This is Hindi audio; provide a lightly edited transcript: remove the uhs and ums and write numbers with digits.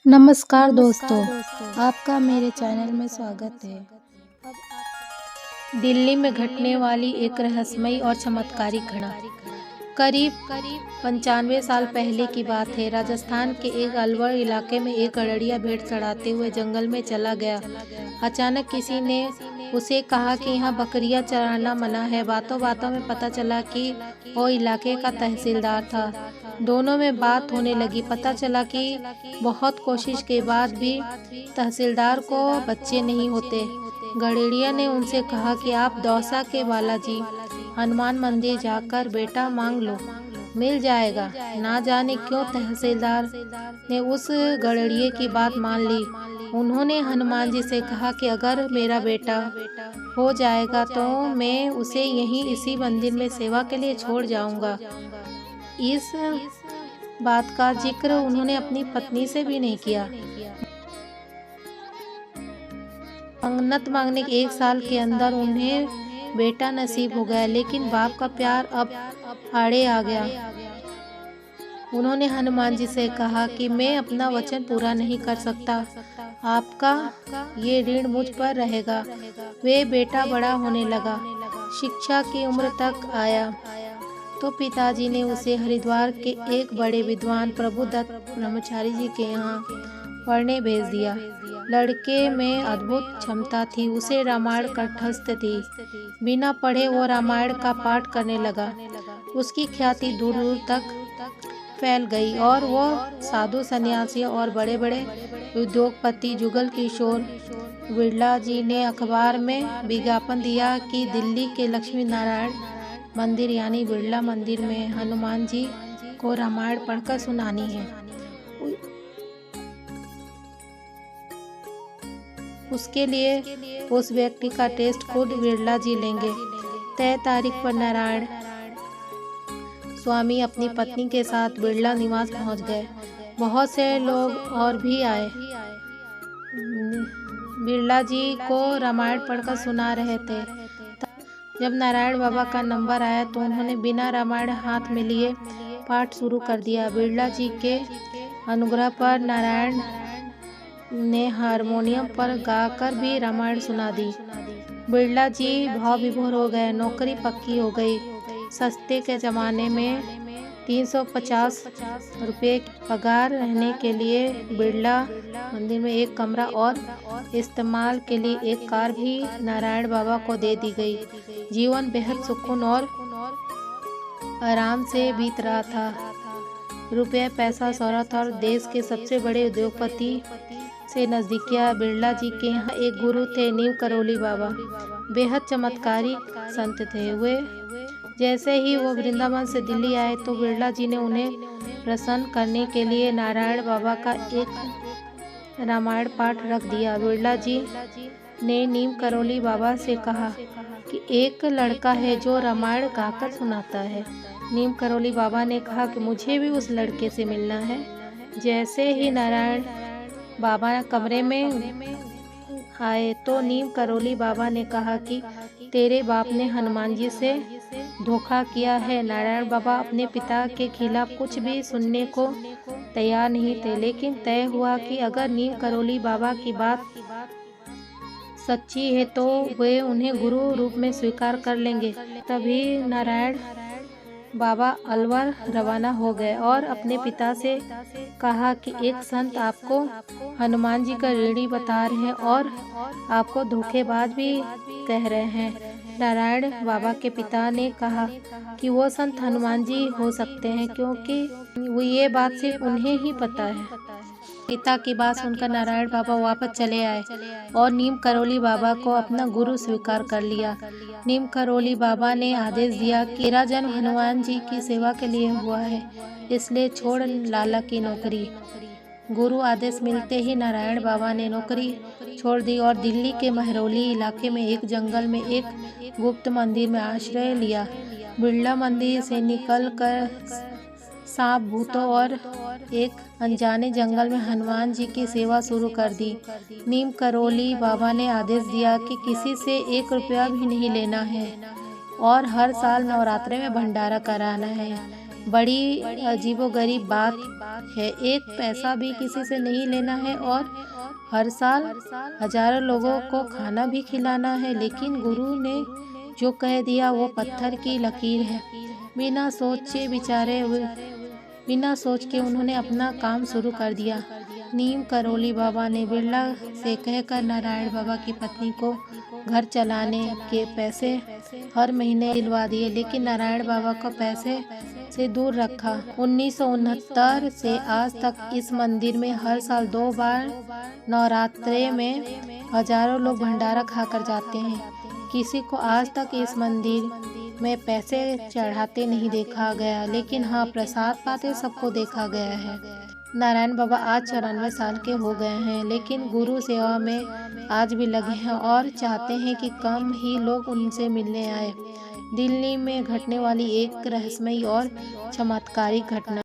नमस्कार दोस्तों, आपका मेरे चैनल में स्वागत है। दिल्ली में घटने वाली एक रहस्यमयी और चमत्कारी घटना। करीब 95 साल पहले की बात है। राजस्थान के एक अलवर इलाके में एक गड़ेड़िया भेड़ चढ़ाते हुए जंगल में चला गया। अचानक किसी ने उसे कहा कि यहाँ बकरियां चराना मना है। बातों बातों में पता चला कि वो इलाके का तहसीलदार था। दोनों में बात होने लगी। पता चला कि बहुत कोशिश के बाद भी तहसीलदार को बच्चे नहीं होते। गड़ेड़िया ने उनसे कहा कि आप दौसा के बालाजी हनुमान मंदिर जाकर बेटा मांग लो, मिल जाएगा। ना जाने क्यों तहसीलदार ने उस गड़ेड़िए की बात मान ली। उन्होंने हनुमान जी से कहा कि अगर मेरा बेटा हो जाएगा तो मैं उसे यहीं इसी मंदिर में सेवा के लिए छोड़ जाऊंगा। इस बात का जिक्र उन्होंने अपनी पत्नी से भी नहीं किया। मन्नत मांगने के 1 साल के अंदर उन्हें बेटा नसीब हो गया, लेकिन बाप का प्यार अब आड़े आ गया। उन्होंने हनुमान जी से कहा कि मैं अपना वचन पूरा नहीं कर सकता, आपका ये ऋण मुझ पर रहेगा। वे बेटा बड़ा होने लगा, शिक्षा की उम्र तक आया तो पिताजी ने उसे हरिद्वार के एक बड़े विद्वान प्रभुदत्त ब्रह्मचारी जी के यहाँ पढ़ने भेज दिया। लड़के में अद्भुत क्षमता थी, उसे रामायण कंठस्थ थी। बिना पढ़े वो रामायण का पाठ करने लगा। उसकी ख्याति दूर दूर तक फैल गई और वो साधु सन्यासियों और बड़े बड़े उद्योगपति जुगल किशोर बिरला जी ने अखबार में विज्ञापन दिया कि दिल्ली के लक्ष्मी नारायण मंदिर यानी बिरला मंदिर में हनुमान जी को रामायण पढ़कर सुनानी है। उसके लिए उस व्यक्ति का टेस्ट खुद बिरला जी लेंगे। तय तारीख पर नारायण स्वामी अपनी पत्नी के साथ बिरला निवास पहुंच गए। बहुत से लोग और भी आए, बिरला जी को रामायण पढ़कर सुना रहे थे। जब नारायण बाबा का नंबर आया तो उन्होंने बिना रामायण हाथ में लिए पाठ शुरू कर दिया। बिरला जी के अनुग्रह पर नारायण ने हारमोनियम पर गाकर भी रामायण सुना दी। बिरला जी भाव विभोर हो गए। नौकरी पक्की हो गई। सस्ते के ज़माने में 350 रुपये पगार, रहने के लिए बिरला मंदिर में एक कमरा और इस्तेमाल के लिए एक कार भी नारायण बाबा को दे दी गई। जीवन बेहद सुकून और आराम से बीत रहा था। रुपये, पैसा, शोहरत और देश के सबसे बड़े उद्योगपति से नज़दीकियाँ। बिरला जी के यहाँ एक गुरु थे, नीम करोली बाबा। बेहद चमत्कारी संत थे वे। जैसे ही वो वृंदावन से दिल्ली आए तो बिरला जी ने उन्हें प्रसन्न करने के लिए नारायण बाबा का एक रामायण पाठ रख दिया। बिरला जी ने नीम करोली बाबा से कहा कि एक लड़का है जो रामायण गाकर सुनाता है। नीम करोली बाबा ने कहा कि मुझे भी उस लड़के से मिलना है। जैसे ही नारायण बाबा कमरे में आए तो नीम करोली बाबा ने कहा कि तेरे बाप ने हनुमान जी से धोखा किया है। नारायण बाबा अपने पिता के खिलाफ कुछ भी सुनने को तैयार नहीं थे, लेकिन तय हुआ कि अगर नीम करोली बाबा की बात सच्ची है तो वे उन्हें गुरु रूप में स्वीकार कर लेंगे। तभी नारायण बाबा अलवर रवाना हो गए और अपने पिता से कहा कि एक संत आपको हनुमान जी का ऋणी बता रहे हैं और आपको धोखेबाज भी कह रहे हैं। नारायण बाबा के पिता ने कहा कि वो संत हनुमान जी हो सकते हैं, क्योंकि वो ये बात सिर्फ उन्हें ही पता है। पिता की बात सुनकर नारायण बाबा वापस चले आए और नीम करोली बाबा को अपना गुरु स्वीकार कर लिया। नीम करोली बाबा ने आदेश दिया कि तेरा जन्म हनुमान जी की सेवा के लिए हुआ है, इसलिए छोड़ लाला की नौकरी। गुरु आदेश मिलते ही नारायण बाबा ने नौकरी छोड़ दी और दिल्ली के महरौली इलाके में एक जंगल में एक गुप्त मंदिर में आश्रय लिया। बिरला मंदिर से निकलकर सांप, भूतों और एक अनजाने जंगल में हनुमान जी की सेवा शुरू कर दी। नीम करोली बाबा ने आदेश दिया कि किसी से 1 रुपया भी नहीं लेना है और हर साल नवरात्रे में भंडारा कराना है। बड़ी अजीबोगरीब बात है। एक पैसा भी किसी से नहीं लेना है और हर साल हजारों लोगों को खाना भी खिलाना है, लेकिन गुरु ने जो कह दिया वो पत्थर की लकीर है। बिना सोच के उन्होंने अपना काम शुरू कर दिया। नीम करौली बाबा ने बिरला से कहकर नारायण बाबा की पत्नी को घर चलाने के पैसे हर महीने दिलवा दिए, लेकिन नारायण बाबा को पैसे से दूर रखा। 1969 से आज तक इस मंदिर में हर साल 2 बार नवरात्रे में हजारों लोग भंडारा खाकर जाते हैं। किसी को आज तक इस मंदिर में पैसे चढ़ाते नहीं देखा गया, लेकिन हाँ, प्रसाद पाते सबको देखा गया है। नारायण बाबा आज 94 साल के हो गए हैं, लेकिन गुरु सेवा में आज भी लगे हैं और चाहते हैं कि कम ही लोग उनसे मिलने आए। दिल्ली में घटने वाली एक रहस्यमयी और चमत्कारिक घटना।